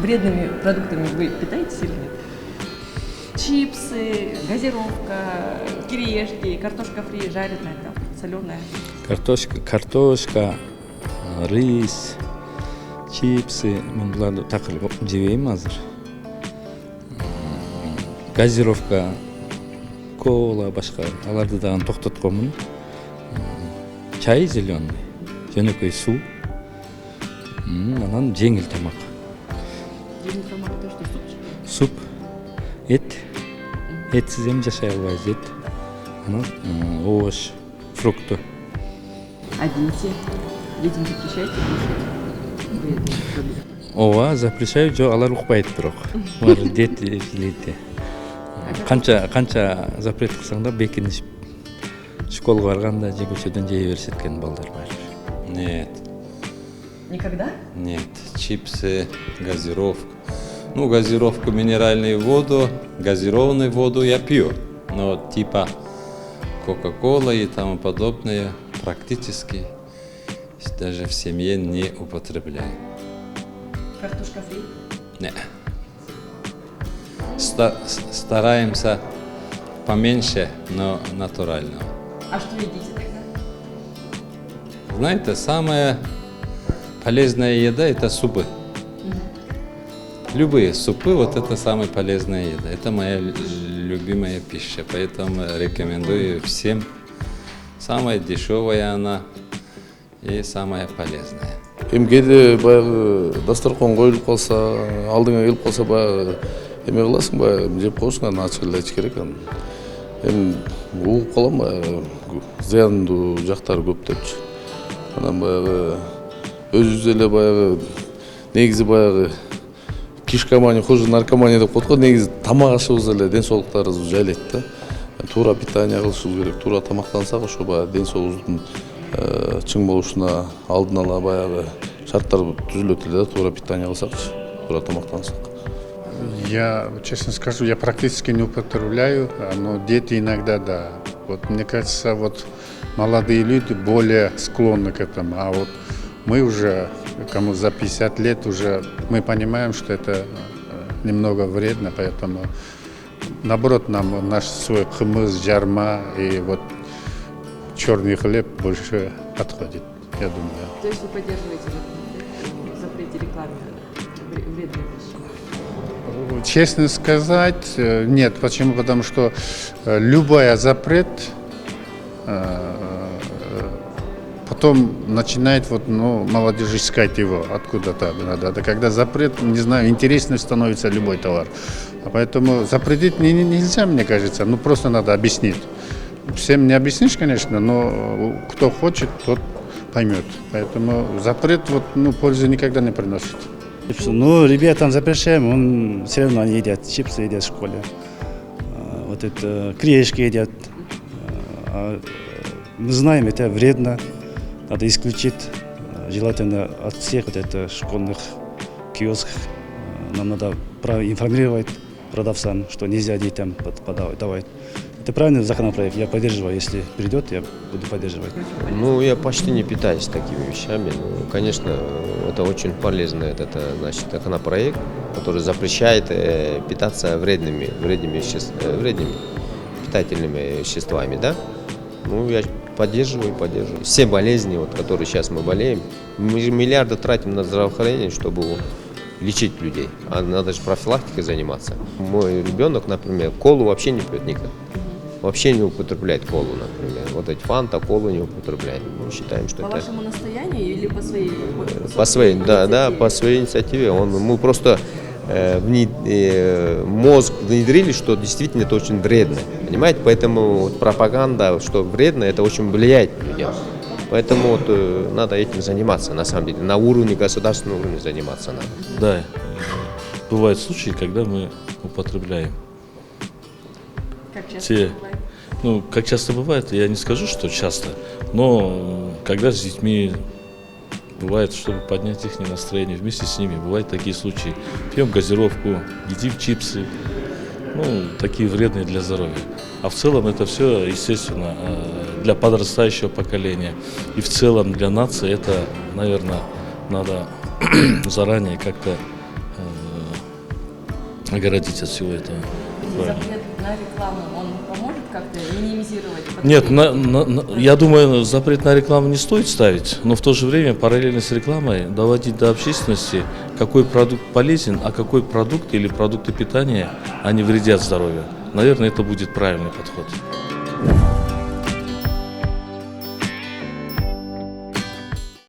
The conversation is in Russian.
вредными продуктами вы питаетесь или нет? Чипсы, газировка, кириешки, картошка фри, жареная, там, соленая. Картошка, рис, чипсы, мен буларды такыр жебейм азыр. Газировка, кола, башка аларды дагы токтотконмун. Чай зеленый, жөнөкөй суу, анан жеңил тамак. Жеңил тамак это что, супчик? Суп, эт, этсиз эми жашай албайбыз, эт, анан овощ, фрукты. А дети? Детям запрещаете кушать вредные продукты? Ооба, запрещаю, жок, алар укпайт бирок. Алар дети жейт. Канча запрет кылсаң да бекинишип, школга барганда же көчөдөн жей беришет экен балдар бар. Нет, Никогда? нет. Чипсы, газировка. Ну, газировку, минеральную воду, газированную воду я пью. Но типа Кока-кола и тому подобное практически даже в семье не употребляем. Картошка фри? Нет. Стараемся поменьше, но натурально. А что едите тогда? Знаете, самая полезная еда – это супы. Любые супы, вот это самая полезная еда. Это моя любимая пища, поэтому рекомендую всем. Самая дешевая она и самая полезная. Эми кээде баягы дасторкон коюлуп калса, алдыңа келип калса баягы эме кыласың, баягы жеп коесуң, анан ачык эле ич керек анан. Эми угуп калам, баягы зыяндуу жактары көп депчи. Анан баягы өзүбүз эле баягы негизи баягы кишкомания, хуже наркомания деп коет го, негизи тамак ашыбыз эле ден соолуктарыбызды жайлайт да. Туура питание кылышыбыз керек, туура тамактансак ошо баягы ден соолугубуздун чың болушуна алдын ала баягы шарттар түзүлөт эле да, туура питание кылсакчы, туура тамактансак. Я, честно скажу, я практически не употребляю, но дети иногда да. Вот мне кажется, вот молодые люди более склонны к этому, а вот мы уже, кому за 50 лет уже, мы понимаем, что это немного вредно, поэтому наоборот нам наш свой хмыз, жарма и вот черный хлеб больше подходит, я думаю. То есть вы поддерживаете запрет рекламы вредной пищи? Честно сказать, нет. Почему? Потому что любой запрет потом начинает молодежь искать его откуда-то. Да, когда запрет, не знаю, интересным становится любой товар. А поэтому запретить нельзя, мне кажется. Просто надо объяснить. Всем не объяснишь, конечно, но кто хочет, тот поймет. Поэтому запрет пользы никогда не приносит. Ну, ребятам запрещаем, все равно они едят, чипсы едят в школе. Вот это кириешки едят. Мы знаем, это вредно, надо исключить. Желательно от всех вот это школьных киосков. Нам надо информировать продавцам, что нельзя детям давать. Это правильный законопроект, я поддерживаю, если придет, я буду поддерживать. Ну, я почти не питаюсь такими вещами. Ну, конечно, это очень полезный законопроект, который запрещает питаться вредными питательными веществами, да? Ну, я поддерживаю. Все болезни, которые сейчас мы болеем, мы же миллиарды тратим на здравоохранение, чтобы лечить людей, а надо же профилактикой заниматься. Мой ребенок, например, колу вообще не пьет никогда. Вообще не употребляет колу, например. Вот эти фанта, колу не употребляет. Мы считаем, что по это... вашему настоянию или по своей? По своей, да, по своей инициативе. Мы просто мозг внедрили, что действительно это очень вредно. Понимаете? Поэтому пропаганда, что вредно, это очень влияет на людей. Поэтому надо этим заниматься, на самом деле. На уровне, государственного уровня заниматься надо. Да, бывают случаи, когда мы употребляем. Как часто бывает? Как часто бывает, я не скажу, что часто, но когда с детьми бывает, чтобы поднять их настроение, вместе с ними, бывают такие случаи. Пьем газировку, едим чипсы, такие вредные для здоровья. А в целом это все, естественно, для подрастающего поколения. И в целом для нации это, наверное, надо заранее как-то огородить от всего этого. Запрет на рекламу, он поможет как-то минимизировать? Нет, я думаю, запрет на рекламу не стоит ставить, но в то же время параллельно с рекламой доводить до общественности, какой продукт полезен, а какой продукт или продукты питания, они вредят здоровью. Наверное, это будет правильный подход.